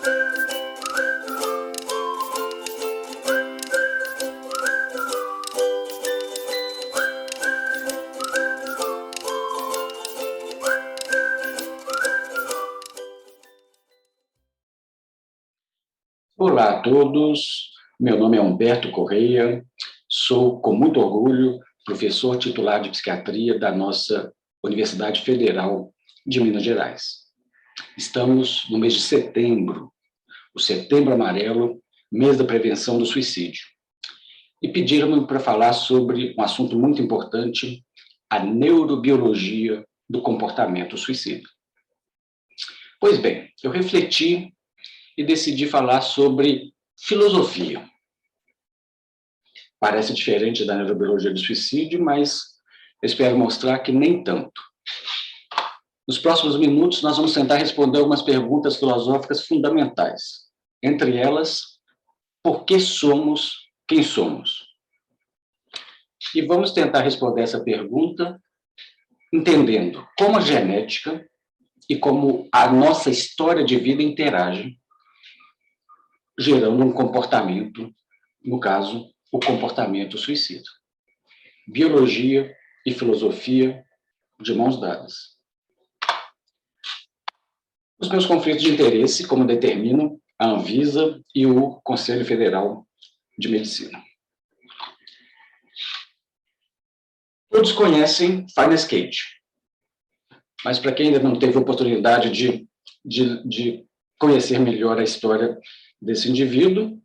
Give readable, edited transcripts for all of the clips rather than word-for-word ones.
Olá a todos, meu nome é Humberto Correia, sou, com muito orgulho, professor titular de psiquiatria da nossa Universidade Federal de Minas Gerais. Estamos no mês de setembro, o Setembro Amarelo, mês da prevenção do suicídio. E pediram-me para falar sobre um assunto muito importante, a neurobiologia do comportamento suicida. Pois bem, eu refleti e decidi falar sobre filosofia. Parece diferente da neurobiologia do suicídio, mas eu espero mostrar que nem tanto. Nos próximos minutos, nós vamos tentar responder algumas perguntas filosóficas fundamentais. Entre elas, por que somos quem somos? E vamos tentar responder essa pergunta entendendo como a genética e como a nossa história de vida interagem, gerando um comportamento, no caso, o comportamento suicida. Biologia e filosofia de mãos dadas. Os meus conflitos de interesse, como determinam a Anvisa e o Conselho Federal de Medicina. Todos conhecem Finneas Cage, mas para quem ainda não teve oportunidade de conhecer melhor a história desse indivíduo,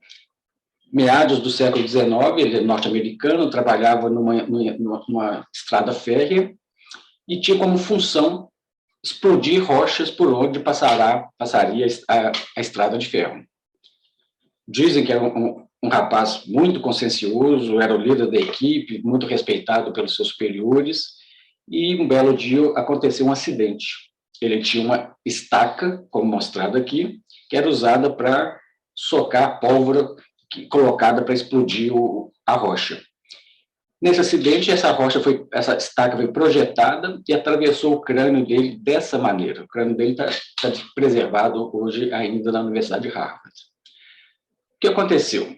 meados do século XIX, ele é norte-americano, trabalhava numa estrada férrea e tinha como função explodir rochas por onde passaria a estrada de ferro. Dizem que era um rapaz muito consciencioso, era o líder da equipe, muito respeitado pelos seus superiores, e um belo dia aconteceu um acidente. Ele tinha uma estaca, como mostrado aqui, que era usada para socar a pólvora colocada para explodir a rocha. Nesse acidente, essa estaca foi projetada e atravessou o crânio dele dessa maneira. O crânio dele está preservado hoje ainda na Universidade de Harvard. O que aconteceu?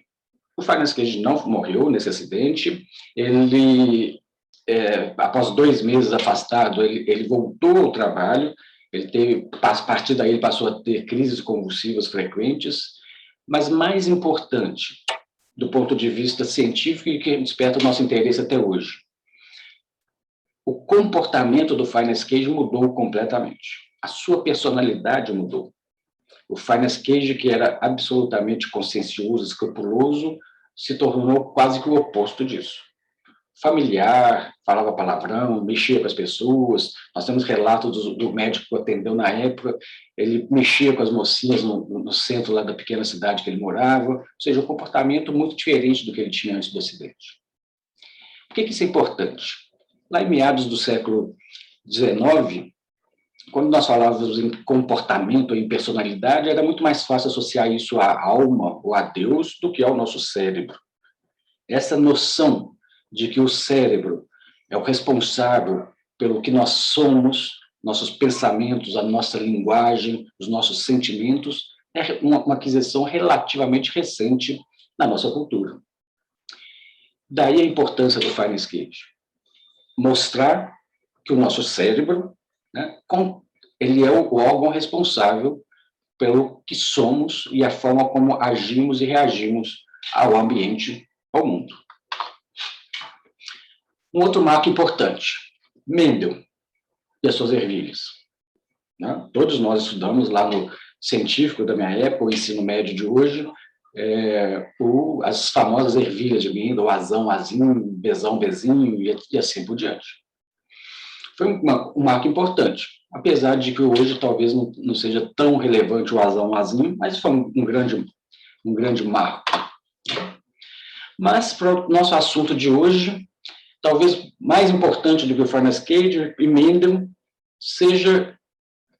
O Finneas Cage não morreu nesse acidente. Ele, após 2 meses afastado, ele voltou ao trabalho. A partir daí, ele passou a ter crises convulsivas frequentes. Mas mais importante, do ponto de vista científico e que desperta o nosso interesse até hoje, o comportamento do Finneas Cage mudou completamente. A sua personalidade mudou. O Finneas Cage, que era absolutamente consciencioso, escrupuloso, se tornou quase que o oposto disso. Familiar, falava palavrão, mexia com as pessoas. Nós temos relatos do médico que o atendeu na época, ele mexia com as mocinhas no centro lá da pequena cidade que ele morava, ou seja, um comportamento muito diferente do que ele tinha antes do acidente. Por que isso é importante? Lá em meados do século XIX, quando nós falávamos em comportamento, em personalidade, era muito mais fácil associar isso à alma ou a Deus do que ao nosso cérebro. Essa noção de que o cérebro é o responsável pelo que nós somos, nossos pensamentos, a nossa linguagem, os nossos sentimentos, é uma aquisição relativamente recente na nossa cultura. Daí a importância do Finneas Cage. Mostrar que o nosso cérebro, né, ele é o órgão responsável pelo que somos e a forma como agimos e reagimos ao ambiente, ao mundo. Um outro marco importante, Mendel e as suas ervilhas. Né? Todos nós estudamos lá no científico da minha época, o ensino médio de hoje, as famosas ervilhas de Mendel, azão, azinho, bezão, bezinho e assim por diante. Foi um marco importante, apesar de que hoje talvez não seja tão relevante o azão, o azinho, mas foi um grande marco. Mas para o nosso assunto de hoje, talvez mais importante do que o Finneas Cage e Mendel seja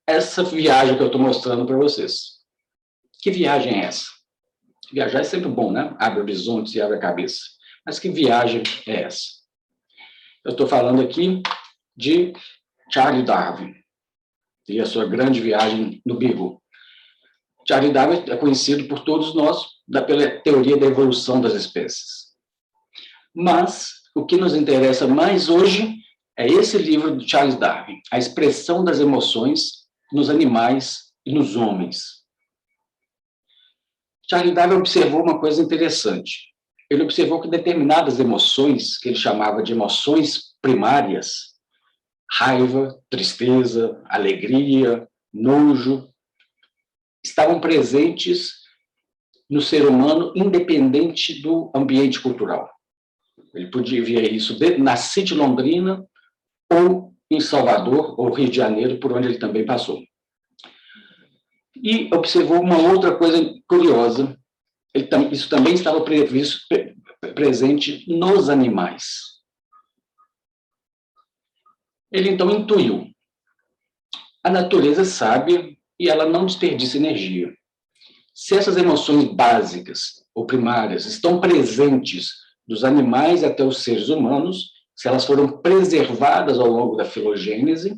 essa viagem que eu estou mostrando para vocês. Que viagem é essa? Viajar é sempre bom, né? Abre horizontes e abre a cabeça. Mas que viagem é essa? Eu estou falando aqui de Charles Darwin e a sua grande viagem no Beagle. Charles Darwin é conhecido por todos nós pela teoria da evolução das espécies. Mas o que nos interessa mais hoje é esse livro de Charles Darwin, A Expressão das Emoções nos Animais e nos Homens. Charles Darwin observou uma coisa interessante. Ele observou que determinadas emoções, que ele chamava de emoções primárias, raiva, tristeza, alegria, nojo, estavam presentes no ser humano independente do ambiente cultural. Ele podia ver isso na City Londrina ou em Salvador ou Rio de Janeiro, por onde ele também passou. E observou uma outra coisa curiosa, isso também estava presente nos animais. Ele então intuiu, a natureza é sábia e ela não desperdiça energia. Se essas emoções básicas ou primárias estão presentes dos animais até os seres humanos, se elas foram preservadas ao longo da filogênese,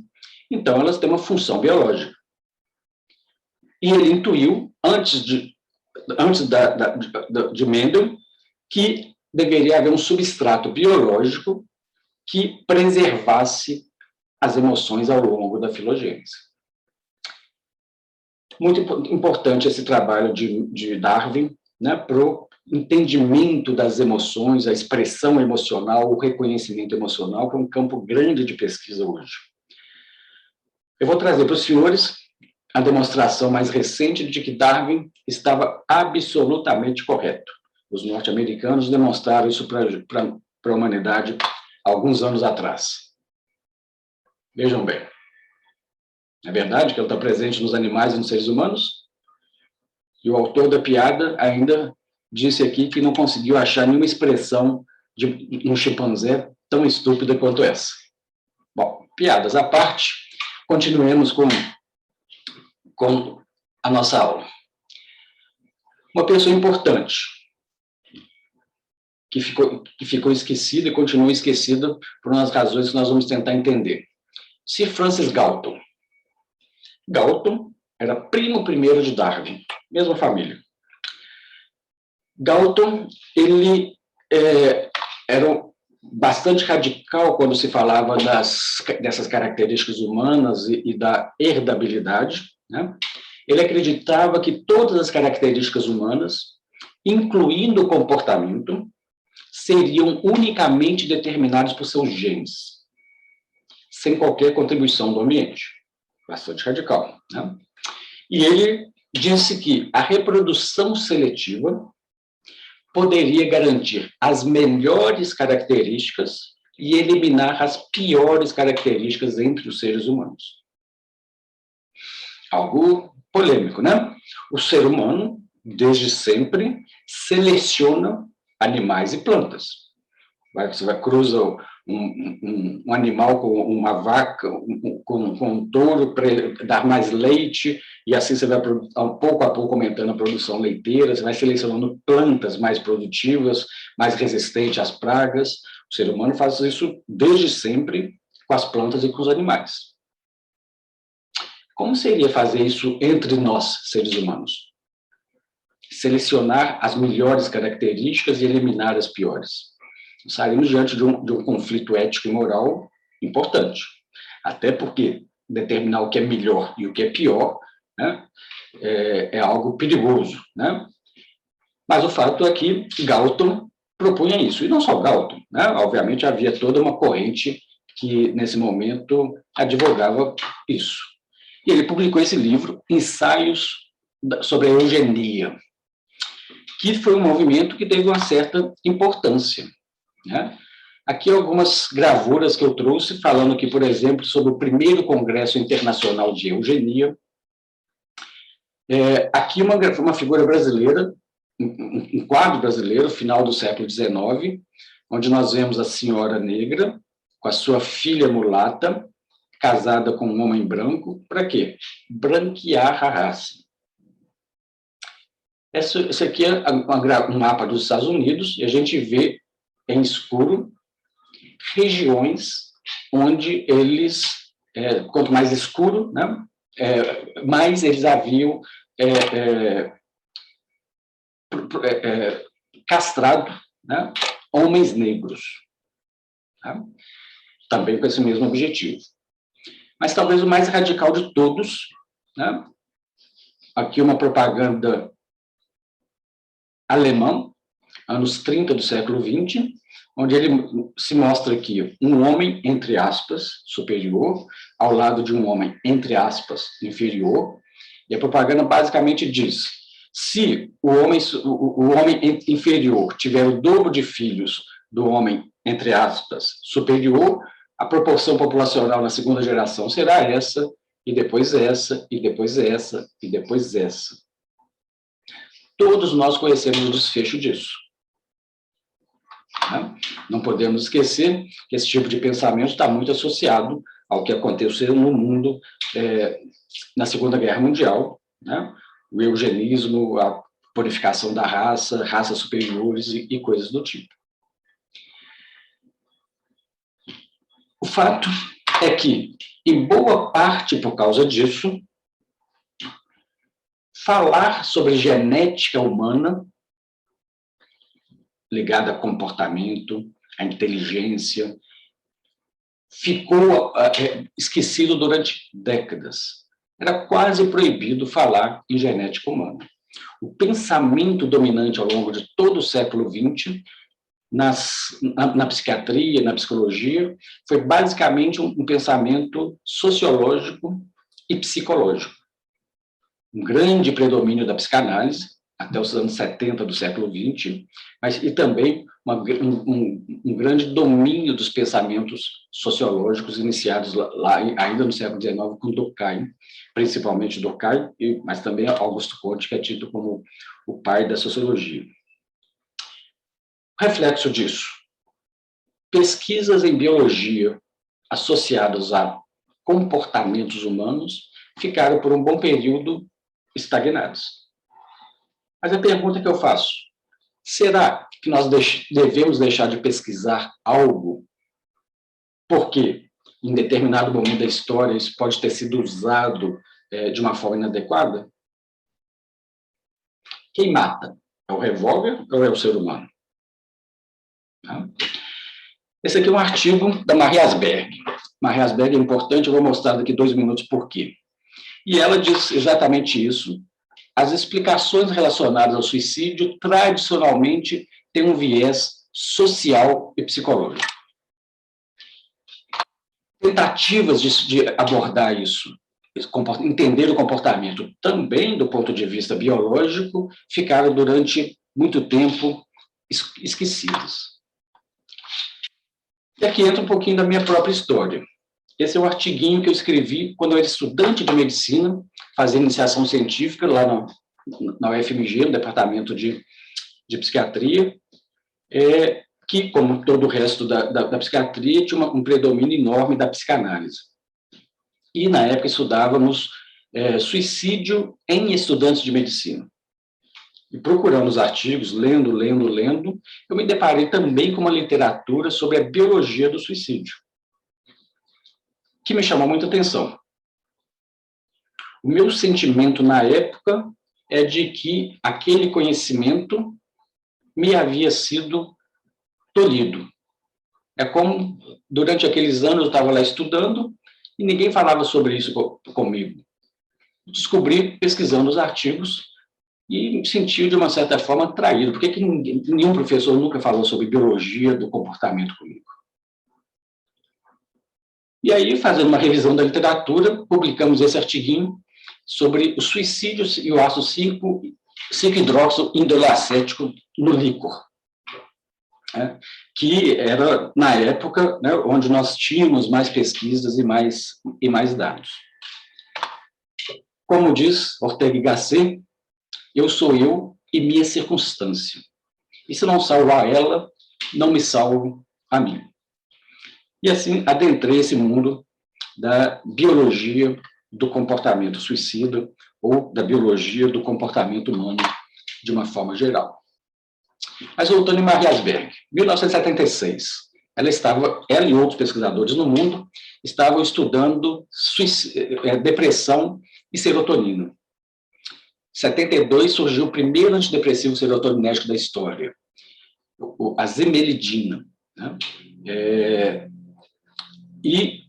então elas têm uma função biológica. E ele intuiu, antes de Mendel, que deveria haver um substrato biológico que preservasse as emoções ao longo da filogênese. Muito importante esse trabalho de Darwin, né, para o entendimento das emoções, a expressão emocional, o reconhecimento emocional, que é um campo grande de pesquisa hoje. Eu vou trazer para os senhores a demonstração mais recente de que Darwin estava absolutamente correto. Os norte-americanos demonstraram isso para a humanidade alguns anos atrás. Vejam bem. É verdade que ele está presente nos animais e nos seres humanos? E o autor da piada ainda disse aqui que não conseguiu achar nenhuma expressão de um chimpanzé tão estúpida quanto essa. Bom, piadas à parte, continuemos com a nossa aula. Uma pessoa importante, que ficou esquecida e continua esquecida por umas razões que nós vamos tentar entender. Sir Francis Galton. Galton era primo primeiro de Darwin, mesma família. Galton, ele era bastante radical quando se falava dessas características humanas e da herdabilidade, né? Ele acreditava que todas as características humanas, incluindo o comportamento, seriam unicamente determinadas por seus genes, sem qualquer contribuição do ambiente. Bastante radical, né? E ele disse que a reprodução seletiva poderia garantir as melhores características e eliminar as piores características entre os seres humanos. Algo polêmico, né? O ser humano, desde sempre, seleciona animais e plantas. Você vai cruzar um animal com uma vaca, com um touro, para ele dar mais leite, e assim você vai, pouco a pouco, aumentando a produção leiteira, você vai selecionando plantas mais produtivas, mais resistentes às pragas. O ser humano faz isso desde sempre com as plantas e com os animais. Como seria fazer isso entre nós, seres humanos? Selecionar as melhores características e eliminar as piores. Saímos diante de um conflito ético e moral importante. Até porque determinar o que é melhor e o que é pior, né, é algo perigoso, né? Mas o fato é que Galton propunha isso. E não só Galton, né? Obviamente havia toda uma corrente que, nesse momento, advogava isso. E ele publicou esse livro, Ensaios sobre a Eugenia, que foi um movimento que teve uma certa importância, né? Aqui algumas gravuras que eu trouxe, falando aqui, por exemplo, sobre o primeiro Congresso Internacional de Eugenia. Aqui uma figura brasileira, um quadro brasileiro, final do século XIX, onde nós vemos a senhora negra com a sua filha mulata, casada com um homem branco, para quê? Branquear a raça. Esse aqui é um mapa dos Estados Unidos, e a gente vê em escuro regiões onde eles, quanto mais escuro, né, mais eles haviam castrado, né, homens negros, tá? Também com esse mesmo objetivo. Mas talvez o mais radical de todos, né? Aqui uma propaganda alemã, anos 30 do século XX, onde ele se mostra aqui um homem, entre aspas, superior, ao lado de um homem, entre aspas, inferior, e a propaganda basicamente diz: se o homem inferior tiver o dobro de filhos do homem, entre aspas, superior, a proporção populacional na segunda geração será essa, e depois essa, e depois essa, e depois essa. Todos nós conhecemos o desfecho disso. Não podemos esquecer que esse tipo de pensamento está muito associado ao que aconteceu no mundo na Segunda Guerra Mundial, né? O eugenismo, a purificação da raça, raças superiores e coisas do tipo. O fato é que, em boa parte por causa disso, falar sobre genética humana ligada a comportamento, a inteligência, ficou esquecido durante décadas. Era quase proibido falar em genética humana. O pensamento dominante ao longo de todo o século XX, na psiquiatria, na psicologia, foi basicamente um pensamento sociológico e psicológico. Um grande predomínio da psicanálise, até os anos 70 do século XX, e também um grande domínio dos pensamentos sociológicos iniciados lá ainda no século XIX com Durkheim, principalmente Durkheim, mas também Augusto Comte, que é tido como o pai da sociologia. Reflexo disso: pesquisas em biologia associadas a comportamentos humanos ficaram por um bom período estagnadas. Mas a pergunta que eu faço: será que nós devemos deixar de pesquisar algo porque, em determinado momento da história, isso pode ter sido usado de uma forma inadequada? Quem mata? É o revólver ou é o ser humano? Esse aqui é um artigo da Marie Asberg. Marie Asberg é importante, eu vou mostrar daqui 2 minutos por quê. E ela diz exatamente isso. As explicações relacionadas ao suicídio, tradicionalmente, têm um viés social e psicológico. Tentativas de abordar isso, entender o comportamento também do ponto de vista biológico, ficaram durante muito tempo esquecidas. E aqui entra um pouquinho da minha própria história. Esse é um artiguinho que eu escrevi quando eu era estudante de medicina, fazendo iniciação científica lá na UFMG, no departamento de psiquiatria, que, como todo o resto da psiquiatria, tinha um predomínio enorme da psicanálise. E, na época, estudávamos suicídio em estudantes de medicina. E procurando os artigos, lendo, eu me deparei também com uma literatura sobre a biologia do suicídio, que me chamou muita atenção. O meu sentimento na época é de que aquele conhecimento me havia sido tolhido. É como, durante aqueles anos, eu estava lá estudando e ninguém falava sobre isso comigo. Descobri, pesquisando os artigos, e me senti, de uma certa forma, traído. Por que nenhum professor nunca falou sobre biologia do comportamento comigo? E aí, fazendo uma revisão da literatura, publicamos esse artiguinho sobre o suicídio e o ácido 5-hidroxoindolacético no líquor, que era, na época, onde nós tínhamos mais pesquisas e mais dados. Como diz Ortega y Gasset, eu sou eu e minha circunstância. E se não salvar ela, não me salvo a mim. E assim, adentrei esse mundo da biologia do comportamento suicida ou da biologia do comportamento humano de uma forma geral. Mas voltando em Marie Asberg, 1976, ela e outros pesquisadores no mundo estavam estudando depressão e serotonina. 72 surgiu o primeiro antidepressivo serotoninérgico da história, a zimelidina, né? E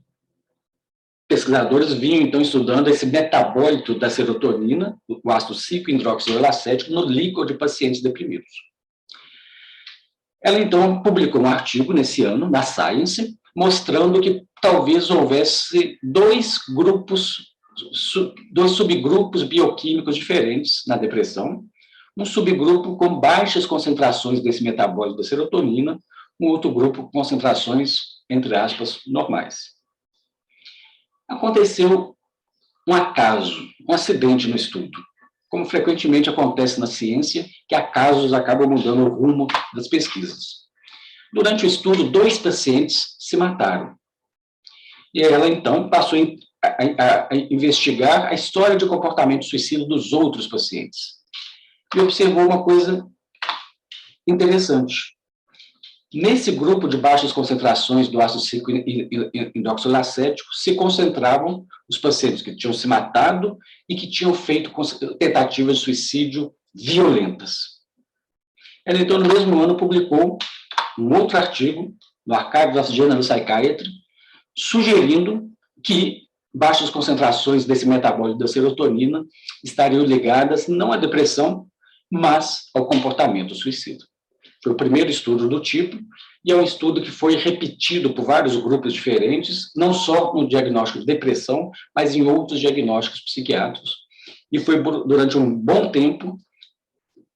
pesquisadores vinham, então, estudando esse metabólito da serotonina, o ácido 5-hidroxilacético, no líquido de pacientes deprimidos. Ela, então, publicou um artigo nesse ano, na Science, mostrando que talvez houvesse dois subgrupos bioquímicos diferentes na depressão, um subgrupo com baixas concentrações desse metabólito da serotonina, um outro grupo com concentrações, entre aspas, normais. Aconteceu um acaso, um acidente no estudo, como frequentemente acontece na ciência, que acasos acabam mudando o rumo das pesquisas. Durante o estudo, 2 pacientes se mataram. E ela, então, passou a investigar a história de comportamento suicida dos outros pacientes. E observou uma coisa interessante. Nesse grupo de baixas concentrações do ácido 5-hidroxilacético, se concentravam os pacientes que tinham se matado e que tinham feito tentativas de suicídio violentas. Ela, então, no mesmo ano, publicou um outro artigo no Archives of Journal of Psychiatry, sugerindo que baixas concentrações desse metabólito da serotonina estariam ligadas não à depressão, mas ao comportamento suicida. Foi o primeiro estudo do tipo, e é um estudo que foi repetido por vários grupos diferentes, não só no diagnóstico de depressão, mas em outros diagnósticos psiquiátricos. E foi, durante um bom tempo,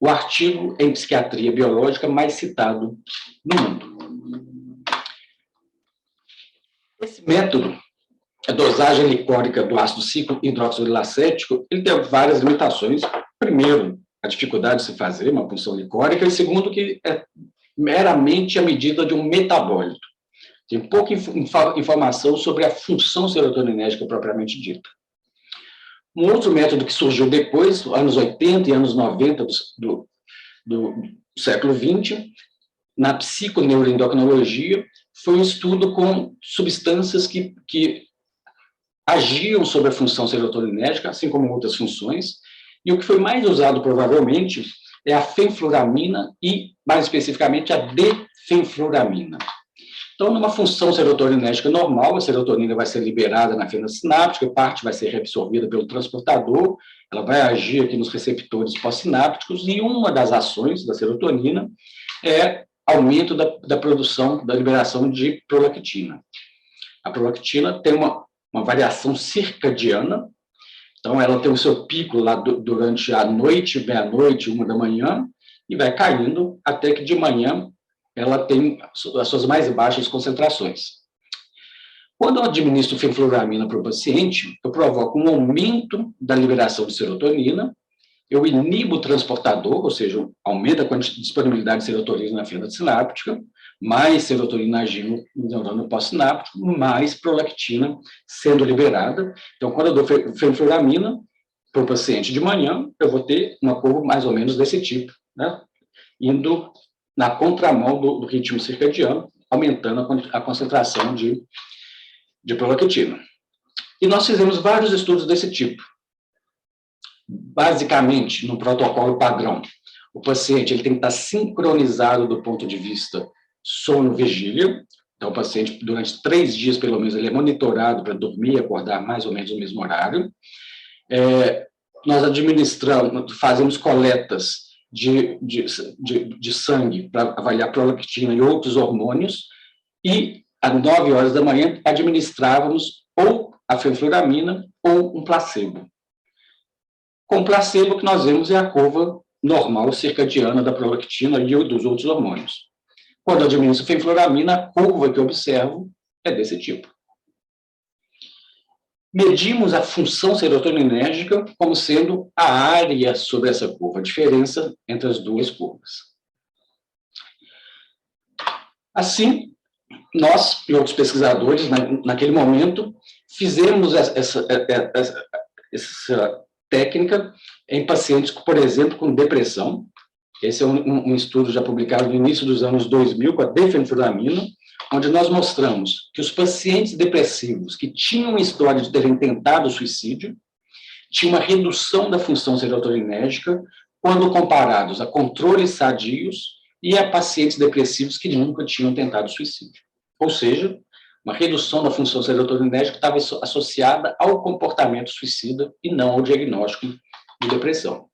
o artigo em psiquiatria biológica mais citado no mundo. Esse método, a dosagem licórica do ácido 5-hidroxilacético, ele tem várias limitações. Primeiro, a dificuldade de se fazer uma punção licórica, e segundo, que é meramente a medida de um metabólito. Tem pouca informação sobre a função serotoninérgica propriamente dita. Um outro método que surgiu depois, anos 80 e anos 90 do século XX, na psiconeuroendocrinologia, foi um estudo com substâncias que agiam sobre a função serotoninérgica, assim como outras funções, e o que foi mais usado, provavelmente, é a fenfluramina e, mais especificamente, a defenfluramina. Então, numa função serotoninérgica normal, a serotonina vai ser liberada na fenda sináptica, parte vai ser reabsorvida pelo transportador, ela vai agir aqui nos receptores pós-sinápticos, e uma das ações da serotonina é aumento da produção, da liberação de prolactina. A prolactina tem uma variação circadiana. Então, ela tem o seu pico lá durante a noite, meia-noite, 1 da manhã, e vai caindo até que de manhã ela tem as suas mais baixas concentrações. Quando eu administro fenfluramina para o paciente, eu provoco um aumento da liberação de serotonina, eu inibo o transportador, ou seja, aumenta a disponibilidade de serotonina na fenda sináptica, mais serotonina agindo no neurônio pós-sináptico, mais prolactina sendo liberada. Então, quando eu dou fenfluramina para o paciente de manhã, eu vou ter uma curva mais ou menos desse tipo, né? Indo na contramão do ritmo circadiano, aumentando a concentração de prolactina. E nós fizemos vários estudos desse tipo. Basicamente, no protocolo padrão, o paciente ele tem que estar sincronizado do ponto de vista sono-vigília. Então, o paciente, durante 3 dias, pelo menos, ele é monitorado para dormir e acordar mais ou menos no mesmo horário. Nós administramos, fazemos coletas de sangue para avaliar prolactina e outros hormônios, e às 9 horas da manhã administrávamos ou a fenfluramina ou um placebo. Com placebo, o que nós vemos é a curva normal circadiana da prolactina e dos outros hormônios. Quando eu administro fenfluramina, a curva que eu observo é desse tipo. Medimos a função serotoninérgica como sendo a área sobre essa curva, a diferença entre as duas curvas. Assim, nós e outros pesquisadores, naquele momento, fizemos essa técnica em pacientes, por exemplo, com depressão. Esse é um estudo já publicado no início dos anos 2000, com a defenfluramina, onde nós mostramos que os pacientes depressivos que tinham história de terem tentado suicídio tinha uma redução da função serotoninérgica quando comparados a controles sadios e a pacientes depressivos que nunca tinham tentado suicídio. Ou seja, uma redução da função serotoninérgica estava associada ao comportamento suicida e não ao diagnóstico de depressão.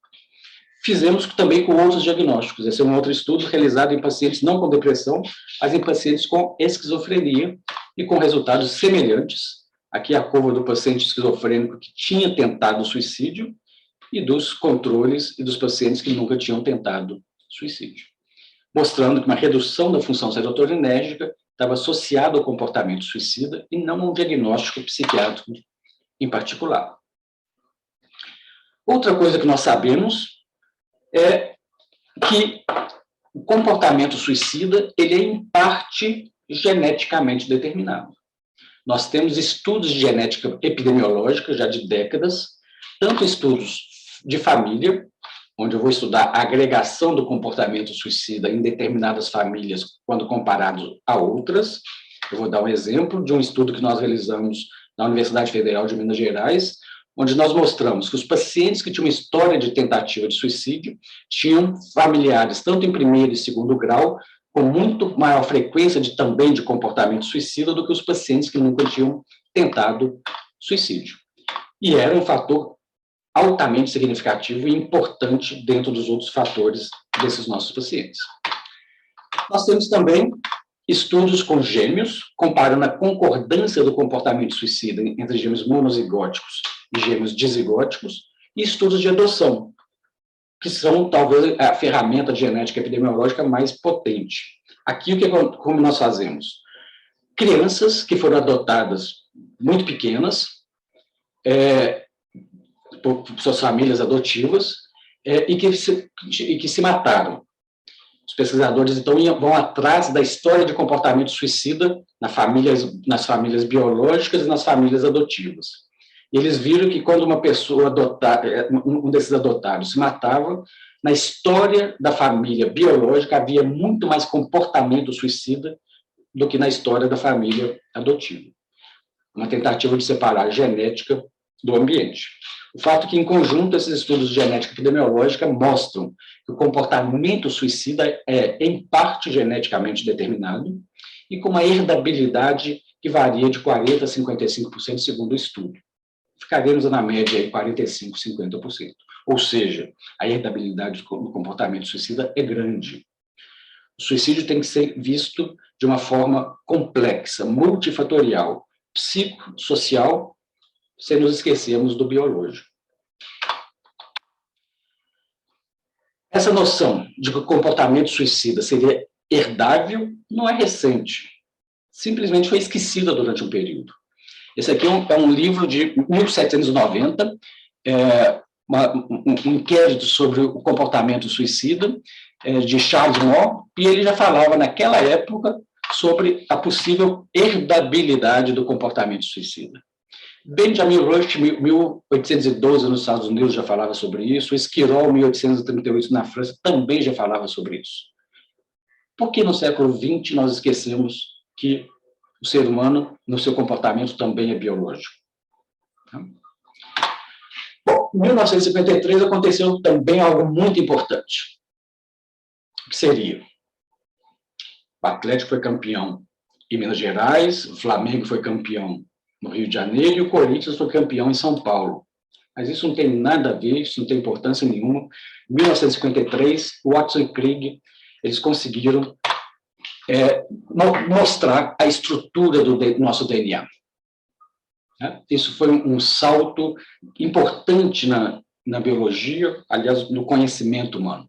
Fizemos também com outros diagnósticos. Esse é um outro estudo realizado em pacientes não com depressão, mas em pacientes com esquizofrenia e com resultados semelhantes. Aqui a curva do paciente esquizofrênico que tinha tentado suicídio e dos controles e dos pacientes que nunca tinham tentado suicídio, mostrando que uma redução da função serotoninérgica estava associada ao comportamento suicida e não a um diagnóstico psiquiátrico em particular. Outra coisa que nós sabemos é que o comportamento suicida ele é, em parte, geneticamente determinado. Nós temos estudos de genética epidemiológica já de décadas, tanto estudos de família, onde eu vou estudar a agregação do comportamento suicida em determinadas famílias quando comparado a outras. Eu vou dar um exemplo de um estudo que nós realizamos na Universidade Federal de Minas Gerais, onde nós mostramos que os pacientes que tinham uma história de tentativa de suicídio tinham familiares, tanto em primeiro e segundo grau, com muito maior frequência também de comportamento suicida do que os pacientes que nunca tinham tentado suicídio. E era um fator altamente significativo e importante dentro dos outros fatores desses nossos pacientes. Nós temos também estudos com gêmeos, comparando a concordância do comportamento suicida entre gêmeos monozigóticos e gêmeos dizigóticos, e estudos de adoção, que são, talvez, a ferramenta de genética epidemiológica mais potente. Aqui, como nós fazemos? Crianças que foram adotadas muito pequenas, por suas famílias adotivas, e que se mataram. Os pesquisadores, então, vão atrás da história de comportamento suicida nas famílias biológicas e nas famílias adotivas. E eles viram que quando uma pessoa adotada, um desses adotados se matava, na história da família biológica havia muito mais comportamento suicida do que na história da família adotiva. Uma tentativa de separar a genética do ambiente. O fato é que, em conjunto, esses estudos de genética epidemiológica mostram que o comportamento suicida é, em parte, geneticamente determinado e com uma herdabilidade que varia de 40% a 55%, segundo o estudo. Ficaremos na média de 45%, 50%. Ou seja, a herdabilidade do comportamento suicida é grande. O suicídio tem que ser visto de uma forma complexa, multifatorial, psicossocial, sem nos esquecermos do biológico. Essa noção de que o comportamento suicida seria herdável não é recente. Simplesmente foi esquecida durante um período. Esse aqui é um livro de 1790, um inquérito sobre o comportamento suicida, de Charles Moore, e ele já falava, naquela época, sobre a possível herdabilidade do comportamento suicida. Benjamin Rush, 1812, nos Estados Unidos, já falava sobre isso. Esquirol, 1838, na França, também já falava sobre isso. Por que no século XX nós esquecemos que o ser humano, no seu comportamento, também é biológico? Bom, em 1953 aconteceu também algo muito importante. O que seria? O Atlético foi campeão em Minas Gerais, o Flamengo foi campeão no Rio de Janeiro, e o Corinthians foi campeão em São Paulo. Mas isso não tem nada a ver, isso não tem importância nenhuma. Em 1953, Watson e Crick, eles conseguiram mostrar a estrutura do nosso DNA. Isso foi um salto importante na biologia, aliás, no conhecimento humano.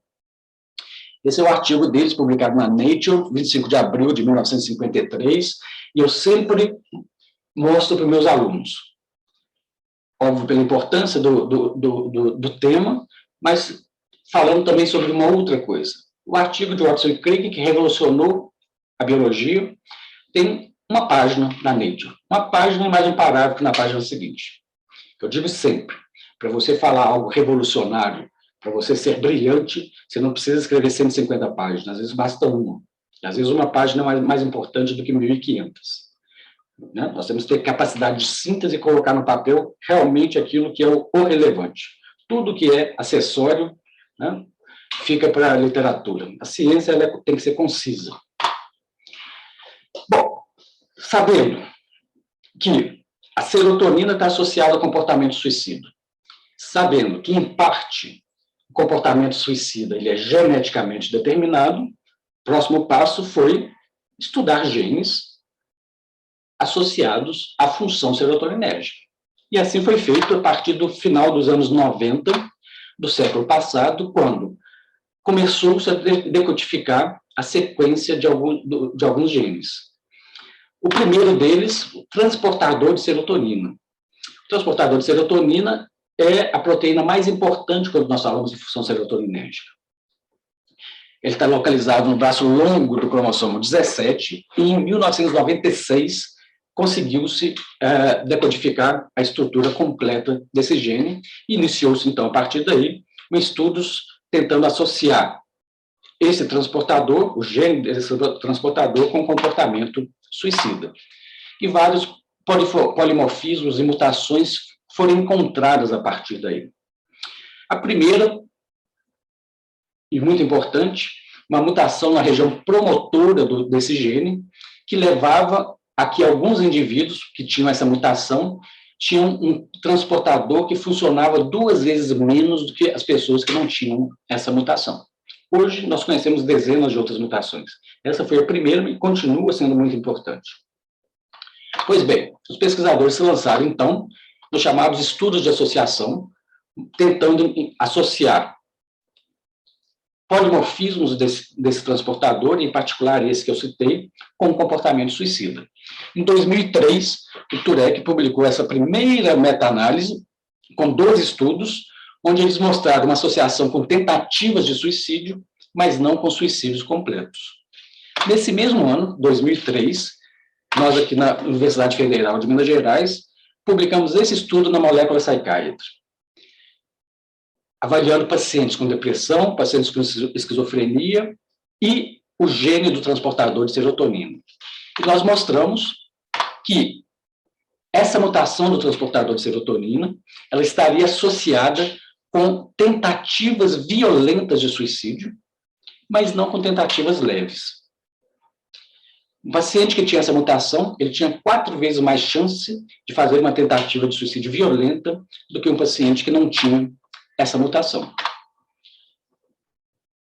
Esse é o artigo deles, publicado na Nature, 25 de abril de 1953, e eu sempre mostro para os meus alunos. Óbvio, pela importância do tema, mas falando também sobre uma outra coisa. O artigo de Watson e Crick, que revolucionou a biologia, tem uma página na Nature. Uma página e mais um parágrafo na página seguinte. Eu digo sempre, para você falar algo revolucionário, para você ser brilhante, você não precisa escrever 150 páginas, às vezes basta uma. Às vezes uma página é mais importante do que 1.500. né? Nós temos que ter capacidade de síntese e colocar no papel realmente aquilo que é o relevante. Tudo que é acessório, né, fica para a literatura. A ciência ela tem que ser concisa. Bom, sabendo que a serotonina está associada ao comportamento suicida, sabendo que, em parte, o comportamento suicida ele é geneticamente determinado, o próximo passo foi estudar genes associados à função serotoninérgica. E assim foi feito a partir do final dos anos 90 do século passado, quando começou-se a decodificar a sequência de alguns genes. O primeiro deles, o transportador de serotonina. O transportador de serotonina é a proteína mais importante quando nós falamos de função serotoninérgica. Ele está localizado no braço longo do cromossomo 17, e em 1996 conseguiu-se decodificar a estrutura completa desse gene, e iniciou-se, então, a partir daí, estudos tentando associar esse transportador, o gene desse transportador, com o comportamento suicida. E vários polimorfismos e mutações foram encontradas a partir daí. A primeira, e muito importante, uma mutação na região promotora desse gene, que levava a que alguns indivíduos que tinham essa mutação tinham um transportador que funcionava 2 vezes menos do que as pessoas que não tinham essa mutação. Hoje, nós conhecemos dezenas de outras mutações. Essa foi a primeira e continua sendo muito importante. Pois bem, os pesquisadores se lançaram, então, nos chamados estudos de associação, tentando associar polimorfismos desse transportador, em particular esse que eu citei, com o comportamento suicida. Em 2003, o Turek publicou essa primeira meta-análise, com 2 estudos, onde eles mostraram uma associação com tentativas de suicídio, mas não com suicídios completos. Nesse mesmo ano, 2003, nós aqui na Universidade Federal de Minas Gerais, publicamos esse estudo na Molecular Psychiatry, avaliando pacientes com depressão, pacientes com esquizofrenia e o gene do transportador de serotonina. E nós mostramos que essa mutação do transportador de serotonina, ela estaria associada com tentativas violentas de suicídio, mas não com tentativas leves. Um paciente que tinha essa mutação, ele tinha 4 vezes mais chance de fazer uma tentativa de suicídio violenta do que um paciente que não tinha essa mutação.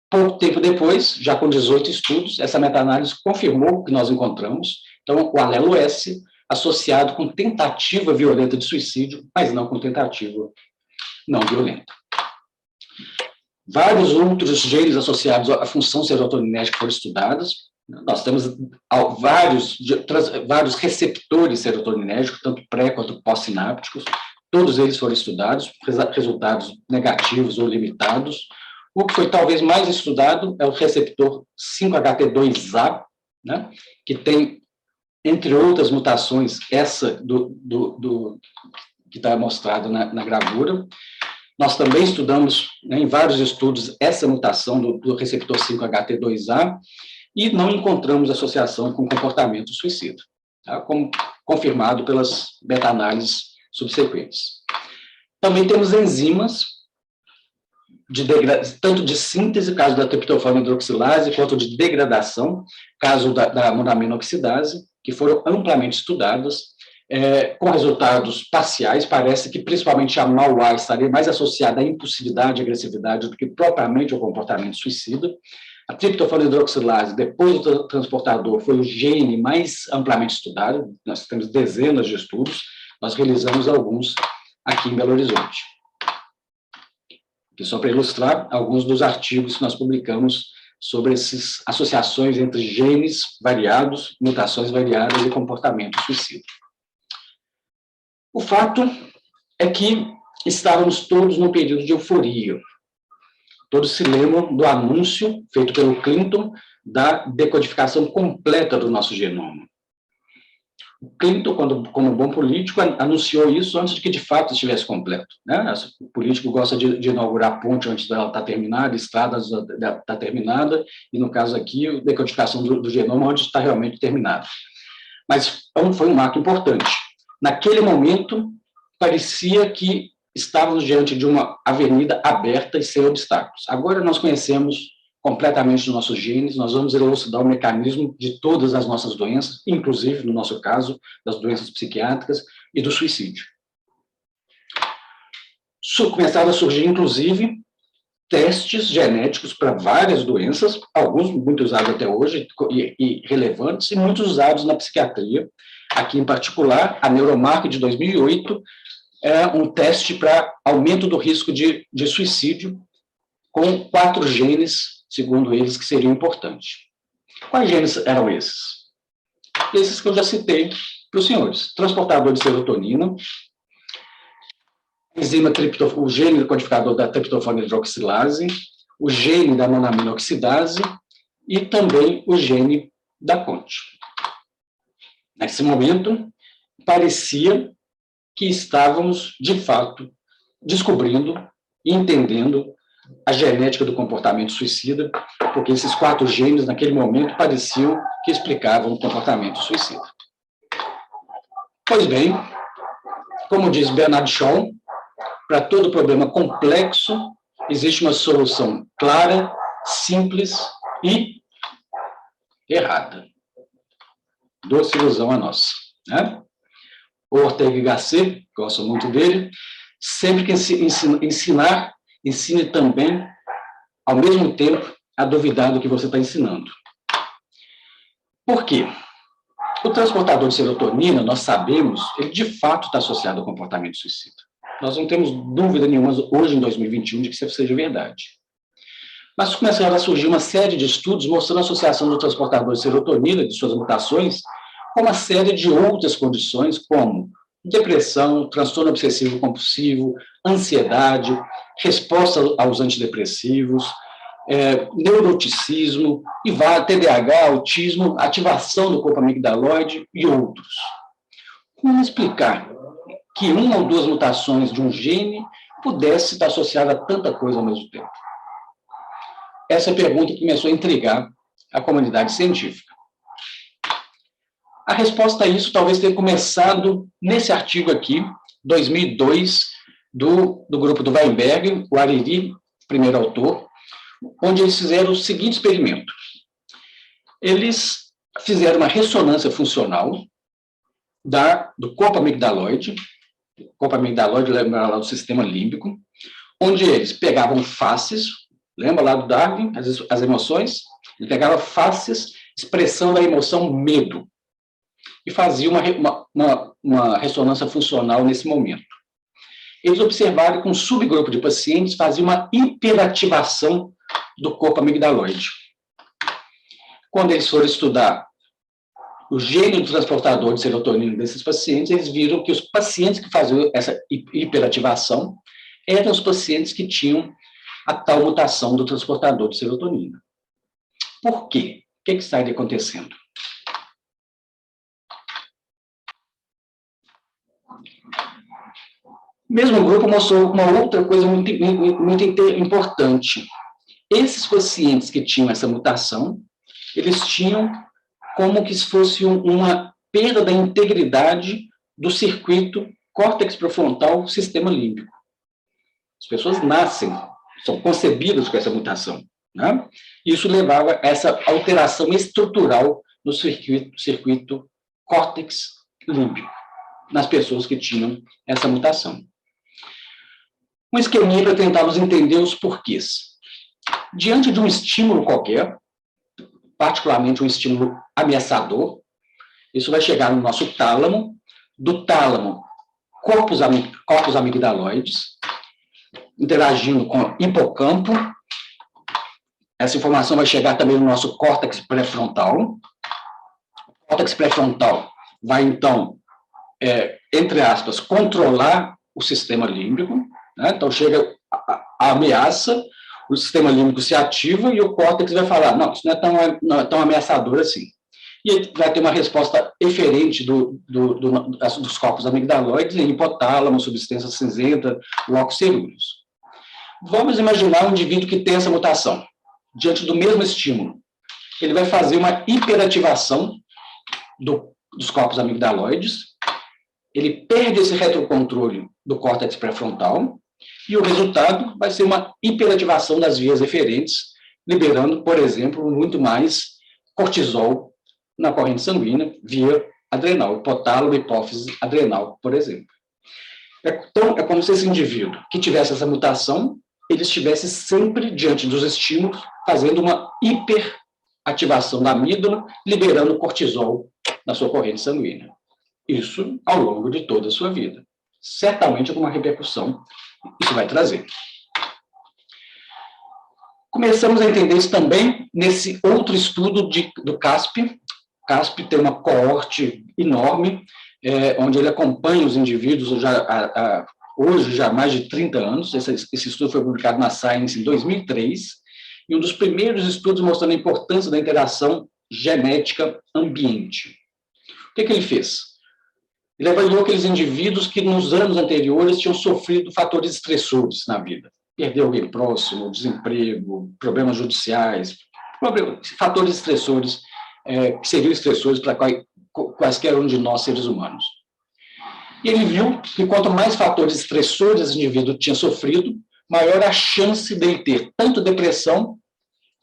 Pouco tempo depois, já com 18 estudos, essa meta-análise confirmou o que nós encontramos. Então, o alelo S associado com tentativa violenta de suicídio, mas não com tentativa não violenta. Vários outros genes associados à função serotoninérgica foram estudados. Nós temos vários receptores serotoninérgicos, tanto pré quanto pós-sinápticos. Todos eles foram estudados, resultados negativos ou limitados. O que foi talvez mais estudado é o receptor 5-HT2A, né, que tem, entre outras mutações, essa que está mostrada na gravura. Nós também estudamos, né, em vários estudos, essa mutação do receptor 5-HT2A e não encontramos associação com comportamento suicida, tá, como confirmado pelas meta-análises subsequentes. Também temos enzimas, tanto de síntese, caso da triptofano hidroxilase, quanto de degradação, caso da monaminoxidase, que foram amplamente estudadas, com resultados parciais. Parece que principalmente a MAUA estaria mais associada à impulsividade e agressividade do que propriamente ao comportamento suicida. A triptofano hidroxilase, depois do transportador, foi o gene mais amplamente estudado. Nós temos dezenas de estudos, nós realizamos alguns aqui em Belo Horizonte. Aqui só para ilustrar alguns dos artigos que nós publicamos sobre essas associações entre genes variados, mutações variadas e comportamento suicida. O fato é que estávamos todos num período de euforia. Todos se lembram do anúncio feito pelo Clinton da decodificação completa do nosso genoma. O Clinton, como bom político, anunciou isso antes de que de fato estivesse completo, né? O político gosta de inaugurar a ponte antes dela estar terminada, estradas está terminada, e no caso aqui, a decodificação do genoma onde está realmente terminado. Mas foi um marco importante. Naquele momento, parecia que estávamos diante de uma avenida aberta e sem obstáculos. Agora nós conhecemos completamente os nossos genes, nós vamos elucidar o mecanismo de todas as nossas doenças, inclusive, no nosso caso, das doenças psiquiátricas e do suicídio. Começaram a surgir, inclusive, testes genéticos para várias doenças, alguns muito usados até hoje e relevantes, e muitos usados na psiquiatria. Aqui, em particular, a Neuromark de 2008 é um teste para aumento do risco de suicídio com 4 genes, segundo eles, que seriam importantes. Quais genes eram esses? Esses que eu já citei para os senhores. Transportador de serotonina, enzima o gene codificador da triptofana hidroxilase, o gene da monaminoxidase e também o gene da CONT. Nesse momento, parecia que estávamos, de fato, descobrindo e entendendo a genética do comportamento suicida, porque esses 4 genes, naquele momento, pareciam que explicavam o comportamento suicida. Pois bem, como diz Bernard Shaw, para todo problema complexo, existe uma solução clara, simples e errada. Doce ilusão a nossa, né? O Ortega y Gasset, gosto muito dele, sempre que ensinar, ensine também, ao mesmo tempo, a duvidar do que você está ensinando. Por quê? O transportador de serotonina, nós sabemos, ele de fato está associado ao comportamento suicida. Nós não temos dúvida nenhuma, hoje em 2021, de que isso seja verdade. Mas começaram a surgir uma série de estudos mostrando a associação do transportador de serotonina, de suas mutações, com uma série de outras condições, como depressão, transtorno obsessivo-compulsivo, ansiedade, resposta aos antidepressivos, neuroticismo, TDAH, autismo, ativação do corpo amigdaloide e outros. Como explicar que 1 ou 2 mutações de um gene pudesse estar associada a tanta coisa ao mesmo tempo? Essa é a pergunta que começou a intrigar a comunidade científica. A resposta a isso talvez tenha começado nesse artigo aqui, 2002, do grupo do Weinberg, o Hariri, primeiro autor, onde eles fizeram o seguinte experimento. Eles fizeram uma ressonância funcional do corpo amigdaloide. O corpo amigdaloide lembra lá do sistema límbico, onde eles pegavam faces, lembra lá do Darwin, as emoções? Ele pegava faces expressando a emoção medo e fazia uma ressonância funcional nesse momento. Eles observaram que um subgrupo de pacientes fazia uma hiperativação do corpo amigdaloide. Quando eles foram estudar o gene do transportador de serotonina desses pacientes, eles viram que os pacientes que faziam essa hiperativação eram os pacientes que tinham a tal mutação do transportador de serotonina. Por quê? O que está acontecendo? O mesmo grupo mostrou uma outra coisa muito importante. Esses pacientes que tinham essa mutação, eles tinham como que se fosse uma perda da integridade do circuito córtex pré-frontal, sistema límbico. As pessoas nascem, são concebidas com essa mutação, né? Isso levava a essa alteração estrutural no circuito córtex límbico, nas pessoas que tinham essa mutação. Um esqueminha para tentarmos entender os porquês. Diante de um estímulo qualquer, particularmente um estímulo ameaçador, isso vai chegar no nosso tálamo, do tálamo, corpos amigdaloides, interagindo com o hipocampo. Essa informação vai chegar também no nosso córtex pré-frontal. O córtex pré-frontal vai, então, entre aspas, controlar o sistema límbico, né? Então, chega a ameaça, o sistema límbico se ativa e o córtex vai falar, não, isso não é tão ameaçador assim. E ele vai ter uma resposta eferente dos corpos amigdaloides em hipotálamo, substância cinzenta, locus ceruleus. Vamos imaginar um indivíduo que tem essa mutação, diante do mesmo estímulo. Ele vai fazer uma hiperativação do dos corpos amigdaloides, ele perde esse retrocontrole do córtex pré-frontal, e o resultado vai ser uma hiperativação das vias eferentes, liberando, por exemplo, muito mais cortisol na corrente sanguínea via adrenal, hipotálamo, hipófise adrenal, por exemplo. Então, é como se esse indivíduo que tivesse essa mutação, ele estivesse sempre diante dos estímulos, fazendo uma hiperativação da amígdala, liberando cortisol na sua corrente sanguínea. Isso ao longo de toda a sua vida. Certamente alguma repercussão isso vai trazer. Começamos a entender isso também nesse outro estudo do CASP. CASP tem uma coorte enorme, onde ele acompanha os indivíduos hoje já há mais de 30 anos. Esse estudo foi publicado na Science em 2003, e um dos primeiros estudos mostrando a importância da interação genética-ambiente. O que ele fez? Ele avaliou aqueles indivíduos que nos anos anteriores tinham sofrido fatores estressores na vida. Perder alguém próximo, desemprego, problemas judiciais, fatores estressores, que seriam estressores para quaisquer um de nós, seres humanos. E ele viu que quanto mais fatores estressores o indivíduo tinha sofrido, maior a chance dele ter tanto depressão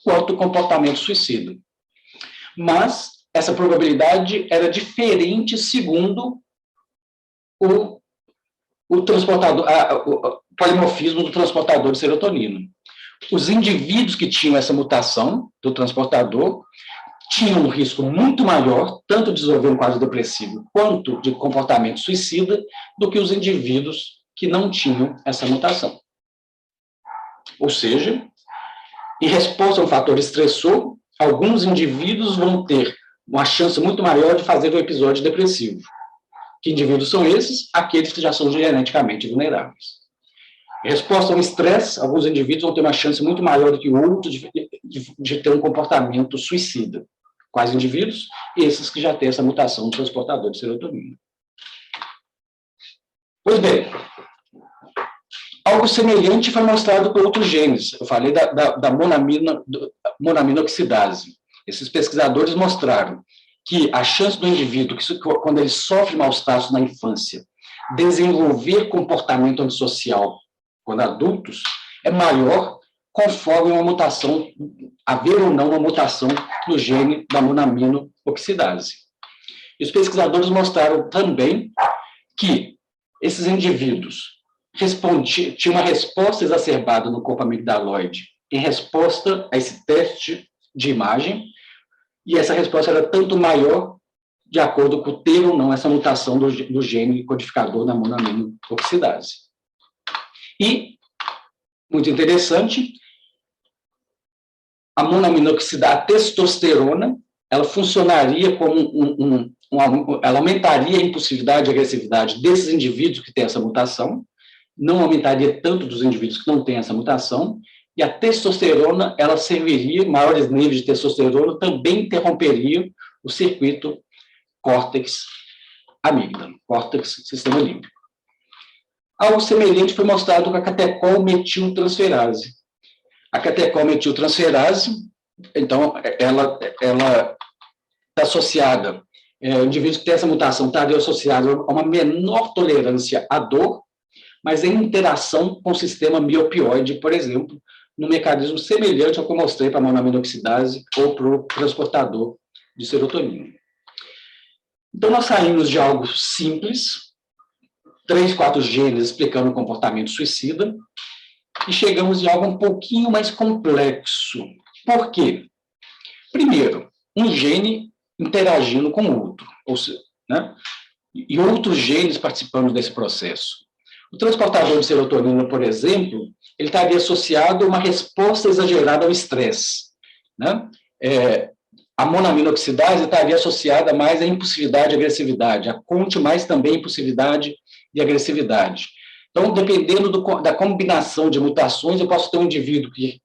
quanto comportamento suicida. Mas essa probabilidade era diferente segundo o transportador, o polimorfismo do transportador de serotonina. Os indivíduos que tinham essa mutação do transportador tinham um risco muito maior, tanto de desenvolver um quadro depressivo quanto de comportamento suicida, do que os indivíduos que não tinham essa mutação. Ou seja, em resposta a um fator estressor, alguns indivíduos vão ter uma chance muito maior de fazer um episódio depressivo. Que indivíduos são esses? Aqueles que já são geneticamente vulneráveis. Em resposta ao estresse, alguns indivíduos vão ter uma chance muito maior do que outros de ter um comportamento suicida. Quais indivíduos? Esses que já têm essa mutação no transportador de serotonina. Pois bem, algo semelhante foi mostrado por outros genes. Eu falei da monaminoxidase. Esses pesquisadores mostraram que a chance do indivíduo, quando ele sofre maus tratos na infância, desenvolver comportamento antissocial quando adultos, é maior conforme uma mutação, haver ou não uma mutação no gene da monaminoxidase. E os pesquisadores mostraram também que esses indivíduos tinham uma resposta exacerbada no corpo amigdaloide em resposta a esse teste de imagem, e essa resposta era tanto maior de acordo com ter ou não essa mutação do gene codificador da monaminoxidase. E, muito interessante, a monaminoxidase, a testosterona, ela funcionaria como ela aumentaria a impulsividade e agressividade desses indivíduos que têm essa mutação, não aumentaria tanto dos indivíduos que não têm essa mutação, e a testosterona, ela serviria, maiores níveis de testosterona também interromperiam o circuito córtex-amígdala, córtex-sistema límbico. Algo semelhante foi mostrado com a catecol-metiltransferase. A catecol-metiltransferase, então, ela está associada, indivíduos que têm essa mutação estaria associado a uma menor tolerância à dor, mas em interação com o sistema miopioide, por exemplo, num mecanismo semelhante ao que eu mostrei para a monaminoxidase ou para o transportador de serotonina. Então, nós saímos de algo simples, 3, 4 genes explicando o comportamento suicida, e chegamos em algo um pouquinho mais complexo. Por quê? Primeiro, um gene interagindo com outro, ou seja, né? E outros genes participando desse processo. O transportador de serotonina, por exemplo, ele estaria associado a uma resposta exagerada ao estresse, né? A monaminoxidase estaria associada mais à impulsividade e agressividade, a CONT mais também impulsividade e agressividade. Então, dependendo da combinação de mutações, eu posso ter um indivíduo que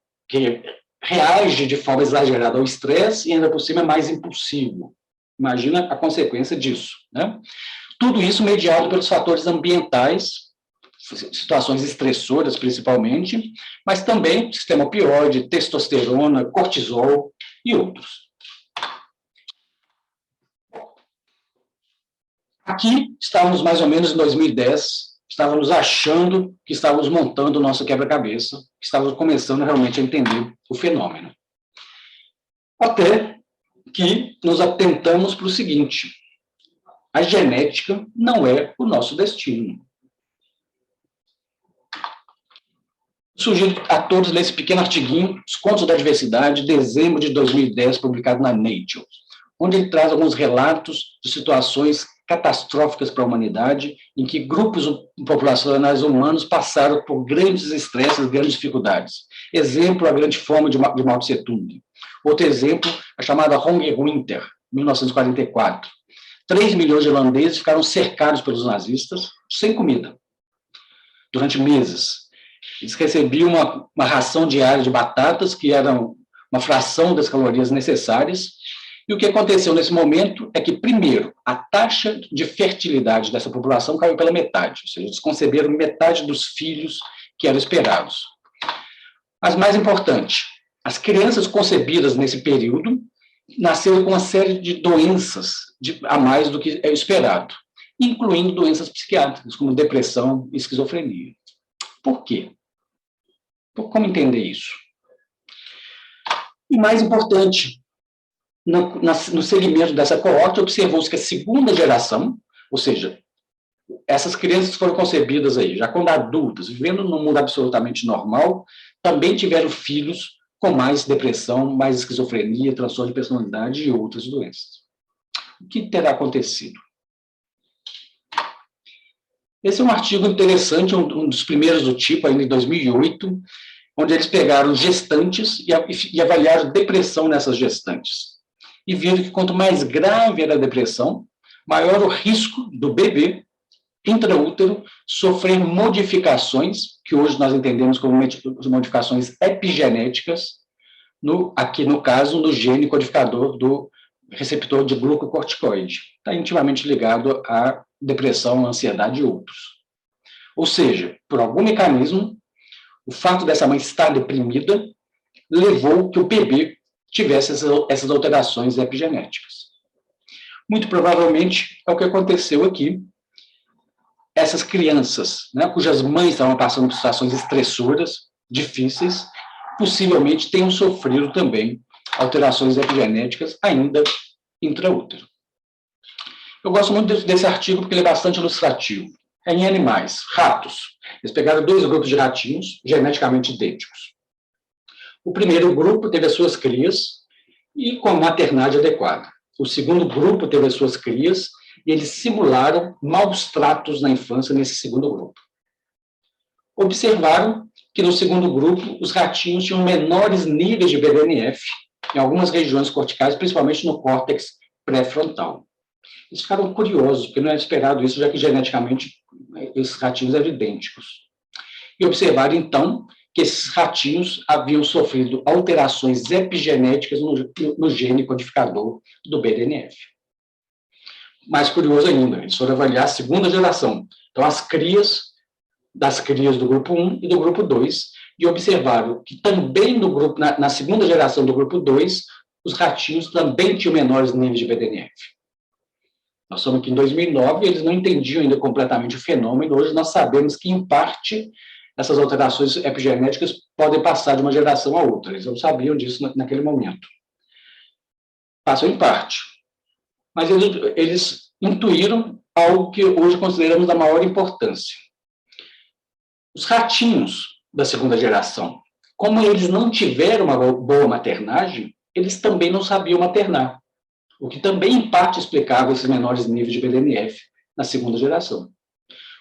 reage de forma exagerada ao estresse e ainda por cima é mais impulsivo. Imagina a consequência disso, né? Tudo isso mediado pelos fatores ambientais, situações estressoras principalmente, mas também sistema opioide, testosterona, cortisol e outros. Aqui estávamos mais ou menos em 2010, estávamos achando que estávamos montando o nosso quebra-cabeça, estávamos começando realmente a entender o fenômeno. Até que nos atentamos para o seguinte: a genética não é o nosso destino. Sugiro a todos ler esse pequeno artiguinho, Os Contos da Diversidade, dezembro de 2010, publicado na Nature, onde ele traz alguns relatos de situações catastróficas para a humanidade, em que grupos populacionais humanos passaram por grandes estresses, grandes dificuldades. Exemplo, a grande fome de Mao Tse Tung. Outro exemplo, a chamada Hunger Winter, 1944. 3 milhões de holandeses ficaram cercados pelos nazistas, sem comida, durante meses. Eles recebiam uma ração diária de batatas, que era uma fração das calorias necessárias. E o que aconteceu nesse momento é que, primeiro, a taxa de fertilidade dessa população caiu pela metade, ou seja, eles conceberam metade dos filhos que eram esperados. Mas, mais importante, as crianças concebidas nesse período nasceram com uma série de doenças a mais do que é esperado, incluindo doenças psiquiátricas, como depressão e esquizofrenia. Por quê? Como entender isso? E mais importante, no segmento dessa coorte, observou-se que a segunda geração, ou seja, essas crianças foram concebidas aí, já quando adultas, vivendo num mundo absolutamente normal, também tiveram filhos com mais depressão, mais esquizofrenia, transtorno de personalidade e outras doenças. O que terá acontecido? Esse é um artigo interessante, um dos primeiros do tipo, ainda em 2008, onde eles pegaram gestantes e avaliaram depressão nessas gestantes. E viram que quanto mais grave era a depressão, maior o risco do bebê intraútero sofrer modificações, que hoje nós entendemos como modificações epigenéticas, aqui no caso, no gene codificador do receptor de glucocorticoide. Está intimamente ligado à depressão, ansiedade e outros. Ou seja, por algum mecanismo, o fato dessa mãe estar deprimida levou que o bebê tivesse essas alterações epigenéticas. Muito provavelmente é o que aconteceu aqui. Essas crianças, né, cujas mães estavam passando por situações estressoras, difíceis, possivelmente tenham sofrido também alterações epigenéticas ainda intraútero. Eu gosto muito desse artigo porque ele é bastante ilustrativo. É em animais, ratos. Eles pegaram 2 grupos de ratinhos geneticamente idênticos. O primeiro grupo teve as suas crias e com a maternagem adequada. O segundo grupo teve as suas crias e eles simularam maus tratos na infância nesse segundo grupo. Observaram que no segundo grupo os ratinhos tinham menores níveis de BDNF em algumas regiões corticais, principalmente no córtex pré-frontal. Eles ficaram curiosos, porque não era esperado isso, já que geneticamente esses ratinhos eram idênticos. E observaram, então, que esses ratinhos haviam sofrido alterações epigenéticas no gene codificador do BDNF. Mais curioso ainda, eles foram avaliar a segunda geração. Então, as crias das crias do grupo 1 e do grupo 2, e observaram que também no grupo, na segunda geração do grupo 2, os ratinhos também tinham menores níveis de BDNF. Nós estamos aqui em 2009 e eles não entendiam ainda completamente o fenômeno. Hoje nós sabemos que, em parte, essas alterações epigenéticas podem passar de uma geração a outra. Eles não sabiam disso naquele momento. Passam em parte. Mas eles intuíram algo que hoje consideramos da maior importância. Os ratinhos da segunda geração, como eles não tiveram uma boa maternagem, eles também não sabiam maternar, o que também, em parte, explicava esses menores níveis de BDNF na segunda geração.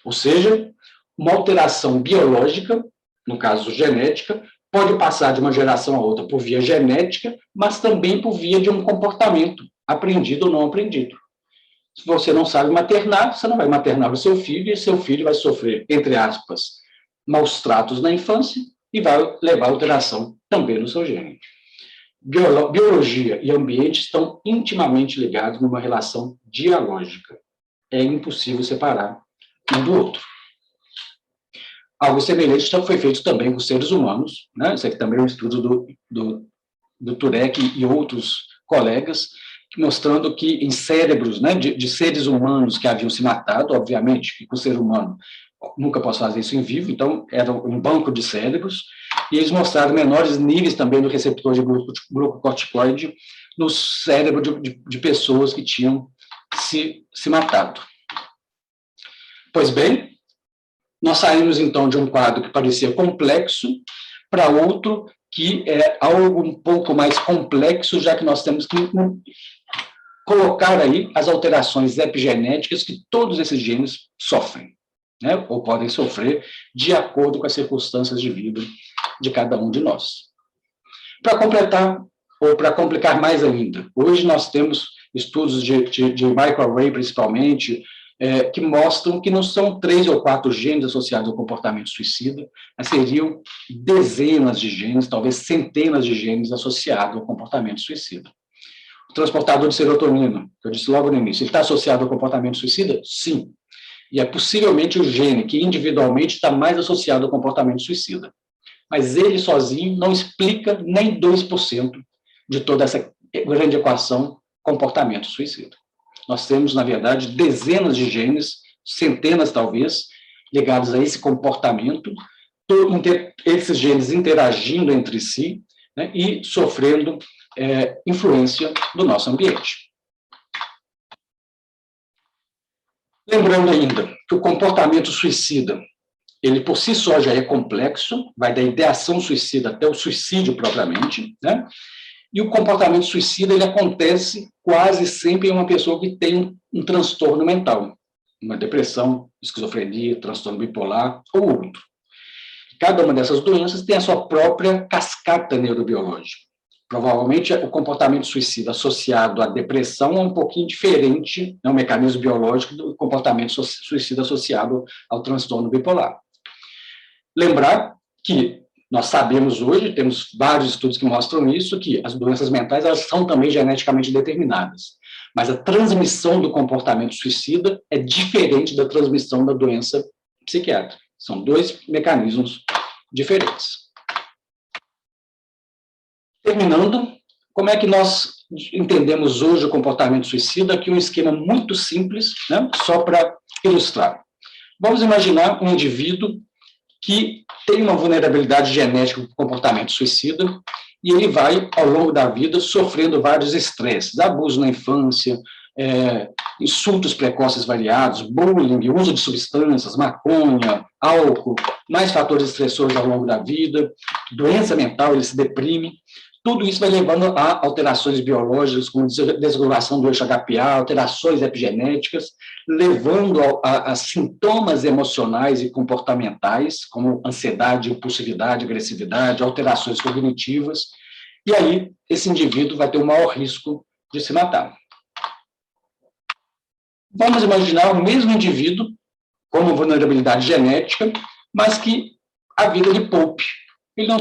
Ou seja, uma alteração biológica, no caso genética, pode passar de uma geração a outra por via genética, mas também por via de um comportamento, aprendido ou não aprendido. Se você não sabe maternar, você não vai maternar o seu filho, e seu filho vai sofrer, entre aspas, maus tratos na infância e vai levar a alteração também no seu gene. Biologia e ambiente estão intimamente ligados numa relação dialógica. É impossível separar um do outro. Algo semelhante foi feito também com os seres humanos, né? Isso aqui também é um estudo do Turek e outros colegas, mostrando que em cérebros, né, de seres humanos que haviam se matado, obviamente, que com o ser humano nunca posso fazer isso em vivo, então era um banco de cérebros, e eles mostraram menores níveis também do receptor de glucocorticoide no cérebro de pessoas que tinham se matado. Pois bem, nós saímos então de um quadro que parecia complexo para outro que é algo um pouco mais complexo, já que nós temos que colocar aí as alterações epigenéticas que todos esses genes sofrem, né, ou podem sofrer de acordo com as circunstâncias de vida de cada um de nós. Para completar, ou para complicar mais ainda, hoje nós temos estudos de microarray, principalmente, que mostram que não são 3 ou 4 genes associados ao comportamento suicida, mas seriam dezenas de genes, talvez centenas de genes associados ao comportamento suicida. O transportador de serotonina, que eu disse logo no início, ele está associado ao comportamento suicida? Sim. E é possivelmente o gene que individualmente está mais associado ao comportamento suicida. Mas ele sozinho não explica nem 2% de toda essa grande equação comportamento suicida. Nós temos, na verdade, dezenas de genes, centenas talvez, ligados a esse comportamento, esses genes interagindo entre si, né, e sofrendo influência do nosso ambiente. Lembrando ainda que o comportamento suicida, ele por si só já é complexo, vai da ideação suicida até o suicídio propriamente, né? E o comportamento suicida, ele acontece quase sempre em uma pessoa que tem um transtorno mental, uma depressão, esquizofrenia, transtorno bipolar ou outro. Cada uma dessas doenças tem a sua própria cascata neurobiológica. Provavelmente o comportamento suicida associado à depressão é um pouquinho diferente, é um mecanismo biológico do comportamento suicida associado ao transtorno bipolar. Lembrar que nós sabemos hoje, temos vários estudos que mostram isso, que as doenças mentais elas são também geneticamente determinadas. Mas a transmissão do comportamento suicida é diferente da transmissão da doença psiquiátrica. São 2 mecanismos diferentes. Terminando, como é que nós entendemos hoje o comportamento suicida? Aqui um esquema muito simples, né, só para ilustrar. Vamos imaginar um indivíduo que tem uma vulnerabilidade genética para o comportamento suicida e ele vai, ao longo da vida, sofrendo vários estresses, abuso na infância, insultos precoces variados, bullying, uso de substâncias, maconha, álcool, mais fatores estressores ao longo da vida, doença mental, ele se deprime. Tudo isso vai levando a alterações biológicas, como desregulação do eixo HPA, alterações epigenéticas, levando a sintomas emocionais e comportamentais, como ansiedade, impulsividade, agressividade, alterações cognitivas, e aí esse indivíduo vai ter o maior risco de se matar. Vamos imaginar o mesmo indivíduo com vulnerabilidade genética, mas que a vida lhe poupe. Ele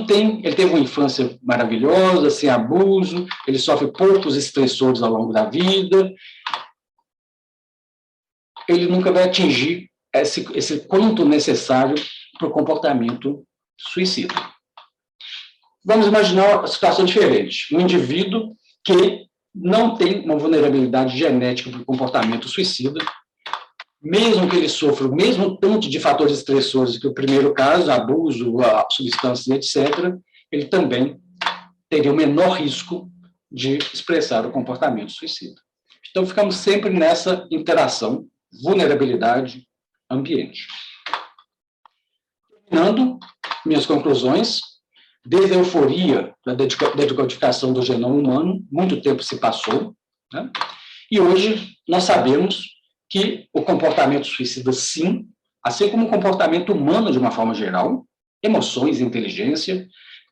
teve uma infância maravilhosa, sem abuso, ele sofre poucos estressores ao longo da vida, ele nunca vai atingir esse quanto necessário para o comportamento suicida. Vamos imaginar uma situação diferente. Um indivíduo que não tem uma vulnerabilidade genética para o comportamento suicida, mesmo que ele sofra o mesmo tanto de fatores estressores que o primeiro caso, abuso, substâncias, etc., ele também teria o menor risco de expressar o comportamento suicida. Então, ficamos sempre nessa interação, vulnerabilidade, ambiente. Terminando minhas conclusões, desde a euforia da decodificação do genoma humano, muito tempo se passou, né? E hoje nós sabemos que o comportamento suicida, sim, assim como o comportamento humano de uma forma geral, emoções e inteligência,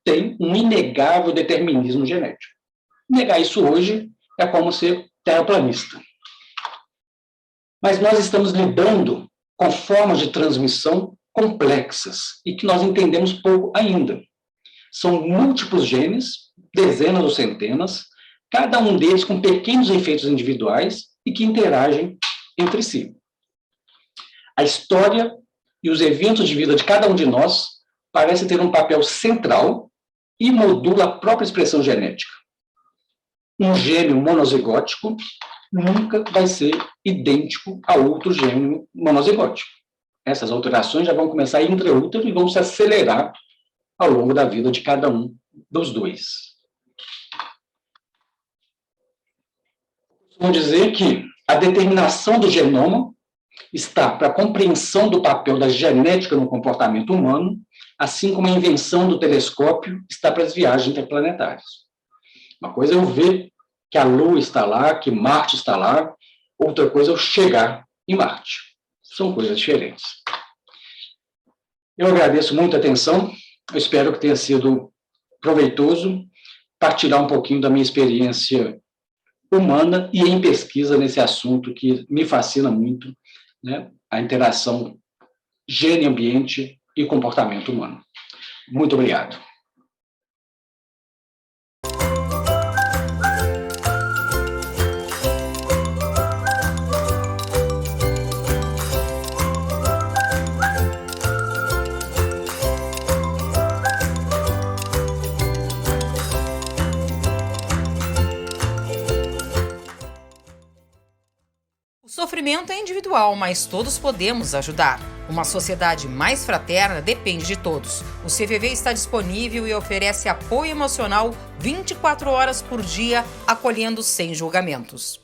tem um inegável determinismo genético. Negar isso hoje é como ser terraplanista. Mas nós estamos lidando com formas de transmissão complexas e que nós entendemos pouco ainda. São múltiplos genes, dezenas ou centenas, cada um deles com pequenos efeitos individuais e que interagem entre si. A história e os eventos de vida de cada um de nós parecem ter um papel central e modula a própria expressão genética. um gêmeo monozigótico nunca vai ser idêntico a outro gêmeo monozigótico. Essas alterações já vão começar intraútero e vão se acelerar ao longo da vida de cada um dos dois. Vamos dizer que a determinação do genoma está para a compreensão do papel da genética no comportamento humano, assim como a invenção do telescópio está para as viagens interplanetárias. Uma coisa é eu ver que a Lua está lá, que Marte está lá, outra coisa é eu chegar em Marte. São coisas diferentes. Eu agradeço muito a atenção, eu espero que tenha sido proveitoso partilhar um pouquinho da minha experiência humana e em pesquisa nesse assunto que me fascina muito, né? A interação gene, ambiente e comportamento humano. Muito obrigado. O sofrimento é individual, mas todos podemos ajudar. Uma sociedade mais fraterna depende de todos. O CVV está disponível e oferece apoio emocional 24 horas por dia, acolhendo sem julgamentos.